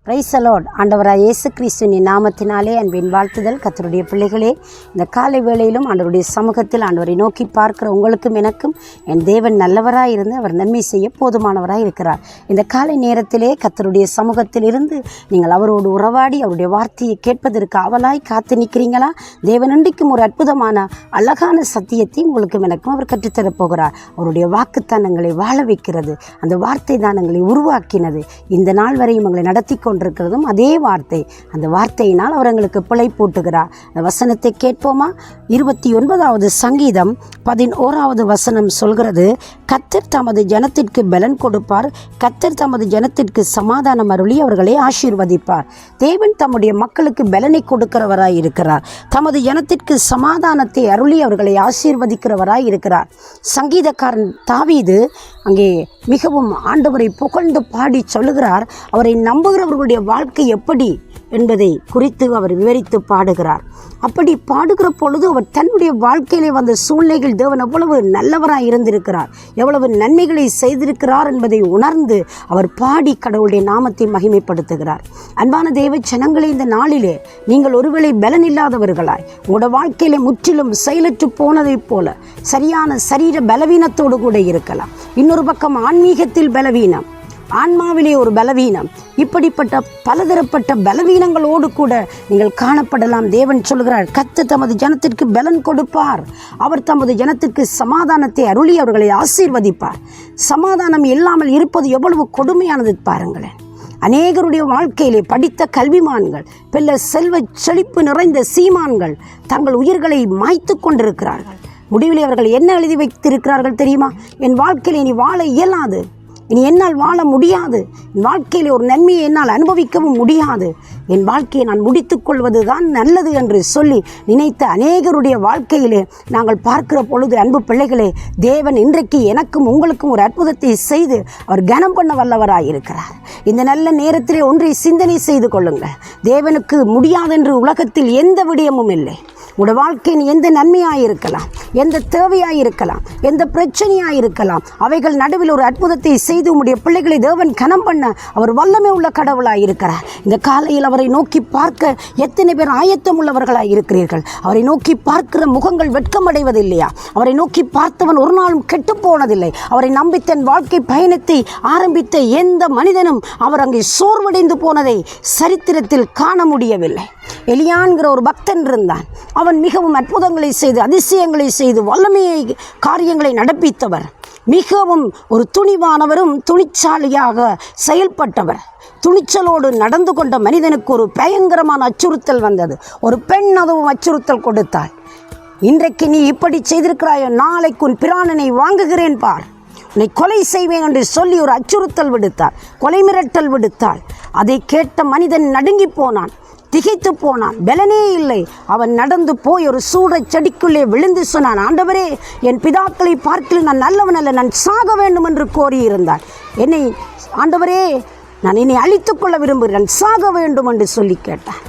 Praise the Lord. ஆண்டவராய் இயேசு கிறிஸ்துவின் நாமத்தினாலே அன்பின் வாழ்த்துதல். கர்த்தருடைய பிள்ளைகளே, இந்த காலை வேளையிலும் ஆண்டவருடைய சமூகத்தில் ஆண்டவரை நோக்கி பார்க்கிற உங்களுக்கும் எனக்கும் என் தேவன் நல்லவராய் இருந்து அவர் நன்மை செய்ய போதுமானவராய் இருக்கிறார். இந்த காலை நேரத்திலே கர்த்தருடைய சமூகத்தில் இருந்து நீங்கள் அவரோடு உறவாடி அவருடைய வார்த்தையை கேட்பதற்கு ஆவலாய் காத்து நிற்கிறீங்களா? தேவன் இன்றைக்கும் ஒரு அற்புதமான அழகான சத்தியத்தை உங்களுக்கும் எனக்கும் அவர் கற்றுத்தரப்போகிறார். அவருடைய வாக்குத்தத்தங்களை வாழ வைக்கிறது. அந்த வார்த்தை தான் எங்களை உருவாக்கினது. இந்த நாள் வரையும் எங்களை நடத்தி கொண்டிருக்கிறதும் அதே வார்த்தை. அந்த வார்த்தையினால் அவர் எங்களுக்கு பிழை போட்டுகிறார். அந்த வசனத்தை கேட்போமா? 29வது சங்கீதம் 11வது வசனம் சொல்கிறது, கர்த்தர் தமது ஜனத்திற்கு பலன் கொடுப்பார், கர்த்தர் தமது ஜனத்திற்கு சமாதானம் அருளி அவர்களை ஆசீர்வதிப்பார். தேவன் தம்முடைய மக்களுக்கு பலனை கொடுக்கிறவராய் இருக்கிறார். தமது ஜனத்திற்கு சமாதானத்தை அருளி அவர்களை ஆசீர்வதிக்கிறவராய் இருக்கிறார். சங்கீதக்காரன் தாவீது அங்கே மிகவும் ஆண்டவரை புகழ்ந்து பாடி சொல்லுகிறார். அவரை நம்புகிறவர்களுடைய வாழ்க்கை எப்படி என்பதை குறித்து அவர் விவரித்து பாடுகிறார். அப்படி பாடுகிற பொழுது அவர் தன்னுடைய வாழ்க்கையிலே வந்த சூழ்நிலைகள் தேவன் எவ்வளவு நல்லவராய் இருந்திருக்கிறார், எவ்வளவு நன்மைகளை செய்திருக்கிறார் என்பதை உணர்ந்து அவர் பாடி கடவுளுடைய நாமத்தை மகிமைப்படுத்துகிறார். அன்பான தேவ ஜனங்களே, இந்த நாளிலே நீங்கள் ஒருவேளை பலன் இல்லாதவர்களாய் உங்களோட வாழ்க்கையிலே முற்றிலும் செயலற்று போனதைப் போல சரியான சரீர பலவீனத்தோடு கூட இருக்கலாம். இன்னொரு பக்கம் ஆன்மீகத்தில் பலவீனம், ஆன்மாவிலே ஒரு பலவீனம், இப்படிப்பட்ட பலதரப்பட்ட பலவீனங்களோடு கூட நீங்கள் காணப்படலாம். தேவன் சொல்கிறார், கர்த்தர் தமது ஜனத்திற்கு பலன் கொடுப்பார், அவர் தமது ஜனத்திற்கு சமாதானத்தை அருளி அவர்களை ஆசீர்வதிப்பார். சமாதானம் இல்லாமல் இருப்பது எவ்வளவு கொடுமையானது பாருங்களேன். அநேகருடைய வாழ்க்கையிலே படித்த கல்விமான்கள், பிள்ளை செல்வ செழிப்பு நிறைந்த சீமான்கள் தங்கள் உயிர்களை மாய்த்து கொண்டிருக்கிறார்கள். முடிவில் அவர்கள் என்ன எழுதி வைத்திருக்கிறார்கள் தெரியுமா? என் வாழ்க்கையில் இனி வாழ இயலாது, இனி என்னால் வாழ முடியாது, என் வாழ்க்கையில் ஒரு நன்மையை என்னால் அனுபவிக்கவும் முடியாது, என் வாழ்க்கையை நான் முடித்துக் கொள்வது தான் நல்லது என்று சொல்லி நினைத்த அநேகருடைய வாழ்க்கையிலே நாங்கள் பார்க்கிற பொழுது, அன்பு பிள்ளைகளே, தேவன் இன்றைக்கு எனக்கும் உங்களுக்கும் ஒரு அற்புதத்தை செய்து அவர் கனம் பண்ண வல்லவராயிருக்கிறார். இந்த நல்ல நேரத்திலே ஒன்றை சிந்தனை செய்து கொள்ளுங்கள். தேவனுக்கு முடியாதென்று உலகத்தில் எந்த விடயமும் இல்லை. உங்களோட வாழ்க்கையின் எந்த நன்மையாயிருக்கலாம், எந்த தேவையாயிருக்கலாம், எந்த பிரச்சனையாயிருக்கலாம், அவைகள் நடுவில் ஒரு அற்புதத்தை செய்து உங்களுடைய பிள்ளைகளை தேவன் கனம் பண்ண அவர் வல்லமை உள்ள கடவுளாயிருக்கிறார். இந்த காலையில் அவரை நோக்கி பார்க்க எத்தனை பேர் ஆயத்தம் உள்ளவர்களாக இருக்கிறீர்கள்? அவரை நோக்கி பார்க்கிற முகங்கள் வெட்கமடைவதில்லையா? அவரை நோக்கி பார்த்தவன் ஒரு நாளும் கெட்டு போனதில்லை. அவரை நம்பி தன் வாழ்க்கை பயணத்தை ஆரம்பித்த எந்த மனிதனும் அவர் அங்கே சோர்வடைந்து போனதை சரித்திரத்தில் காண முடியவில்லை. எலியான்கிற ஒரு பக்தன் இருந்தான். அவன் மிகவும் அற்புதங்களை செய்து அதிசயங்களை செய்து வல்லமையை காரியங்களை நடப்பித்தவர். மிகவும் ஒரு துணிவானவரும் துணிச்சாலியாக செயல்பட்டவர். துணிச்சலோடு நடந்து கொண்ட மனிதனுக்கு ஒரு பயங்கரமான அச்சுறுத்தல் வந்தது. ஒரு பெண் அதுவும் அச்சுறுத்தல் கொடுத்தாள். இன்றைக்கு நீ இப்படி செய்திருக்கிறாயோ, நாளைக்கு உன் பிராணனை வாங்குகிறேன் பார், உன்னை கொலை செய்வேன் என்று சொல்லி ஒரு அச்சுறுத்தல் விடுத்தார், கொலை மிரட்டல் விடுத்தாள். அதை கேட்ட மனிதன் நடுங்கி போனான், திகைத்து போனான், பலனே இல்லை. அவன் நடந்து போய் ஒரு சூடச் செடிக்குள்ளே விழுந்து சொன்னான், ஆண்டவரே, என் பிதாக்களை பார்க்கல நான் நல்லவன் அல்ல, நான் சாக வேண்டும் என்று கோரியிருந்தான். என்னை ஆண்டவரே, நான் என்னை அழித்துக் கொள்ள விரும்புகிறேன், சாக வேண்டும் என்று சொல்லி கேட்டான்.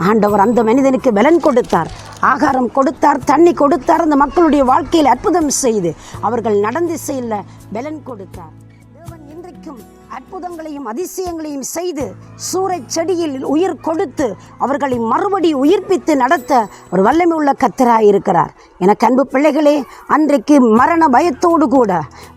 ஆண்டவர் அந்த மனிதனுக்கு பலன் கொடுத்தார், ஆகாரம் கொடுத்தார், தண்ணி கொடுத்தார். அந்த மக்களுடைய வாழ்க்கையில் அற்புதம் செய்து அவர்கள் நடந்து செல்ல பலன் கொடுத்தார். தேவன் இன்றைக்கும் அற்புதங்களையும் அதிசயங்களையும் செய்து சூறைச் செடியில் உயிர் கொடுத்து அவர்களை மறுபடி உயிர்ப்பித்து நடத்த ஒரு வல்லமை உள்ள கர்த்தராயிருக்கிறார். எனக்கு அன்பு பிள்ளைகளே, அன்றைக்கு மரண பயத்தோடு கூட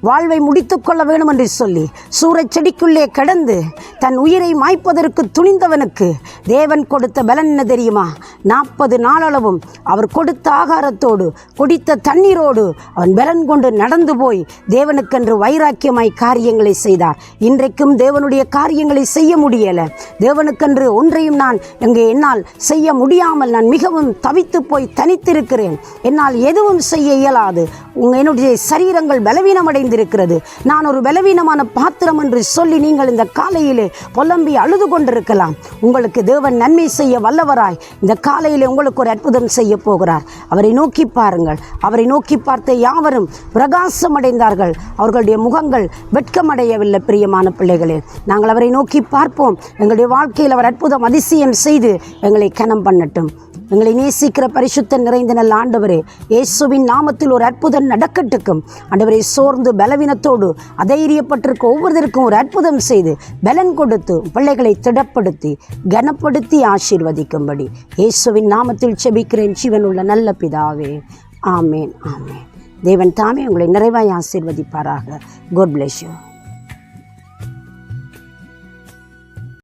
வாழ்வை முடித்து கொள்ள வேண்டும் என்று சொல்லி சூறைச் செடிக்குள்ளே கடந்து தன் உயிரை மாய்ப்பதற்கு துணிந்தவனுக்கு தேவன் கொடுத்த பலன் என்ன தெரியுமா? 40 நாளளவும் அவர் கொடுத்த ஆகாரத்தோடு குடித்த தண்ணீரோடு அவன் பலன் கொண்டு நடந்து போய் தேவனுக்கென்று வைராக்கியமாய் காரியங்களை செய்தார். இன்றைக்கும் தேவனுடைய காரியங்களை செய்ய முடியலை. தேவனுக்கென்று ஒன்றையும் நான் என்னால் செய்ய முடியாமல் நான் மிகவும் தவித்து போய் தனித்திருக்கிறேன். என்னால் எதுவும் செய்ய இயலாது. என்னுடைய சரீரங்கள் பலவீனமடைந்திருக்கிறது, நான் ஒரு பலவீனமான பாத்திரம் என்று சொல்லி நீங்கள் இந்த காலையிலே புலம்பி அழுது கொண்டிருக்கலாம். உங்களுக்கு தேவன் நன்மை செய்ய வல்லவராய் இந்த காலையிலே உங்களுக்கு ஒரு அற்புதம் செய்ய போகிறார். அவரை நோக்கி பாருங்கள். அவரை நோக்கி பார்த்த யாவரும் பிரகாசம் அடைந்தார்கள், அவர்களுடைய முகங்கள் வெட்கமடையவில்லை. பிரியமான பிள்ளைகளே, நாங்கள் அவரை நோக்கி பார்ப்போம். எங்களுடைய வாழ்க்கையில் அவர் அற்புதம் அதிசயம் செய்து எங்களை கனம் பண்ணட்டும். எங்களை நேசிக்கிற பரிசுத்த நிறைந்த நல்ல ஆண்டவரே, இயேசுவின் நாமத்தில் ஒரு அற்புதம் நடக்கட்டுக்கும். ஆண்டவரே, சோர்ந்து பலவீனத்தோடு அதைரியப்பட்டிருக்க ஒவ்வொருத்தருக்கும் ஒரு அற்புதம் செய்து பலன் கொடுத்து பிள்ளைகளை திடப்படுத்தி கனப்படுத்தி ஆசீர்வதிக்கும்படி இயேசுவின் நாமத்தில் செபிக்கிறேன் ஜீவனுள்ள நல்ல பிதாவே. ஆமேன், ஆமேன். தேவன் தாமே உங்களை நிறைவாய் ஆசீர்வதிப்பாராக. God bless you.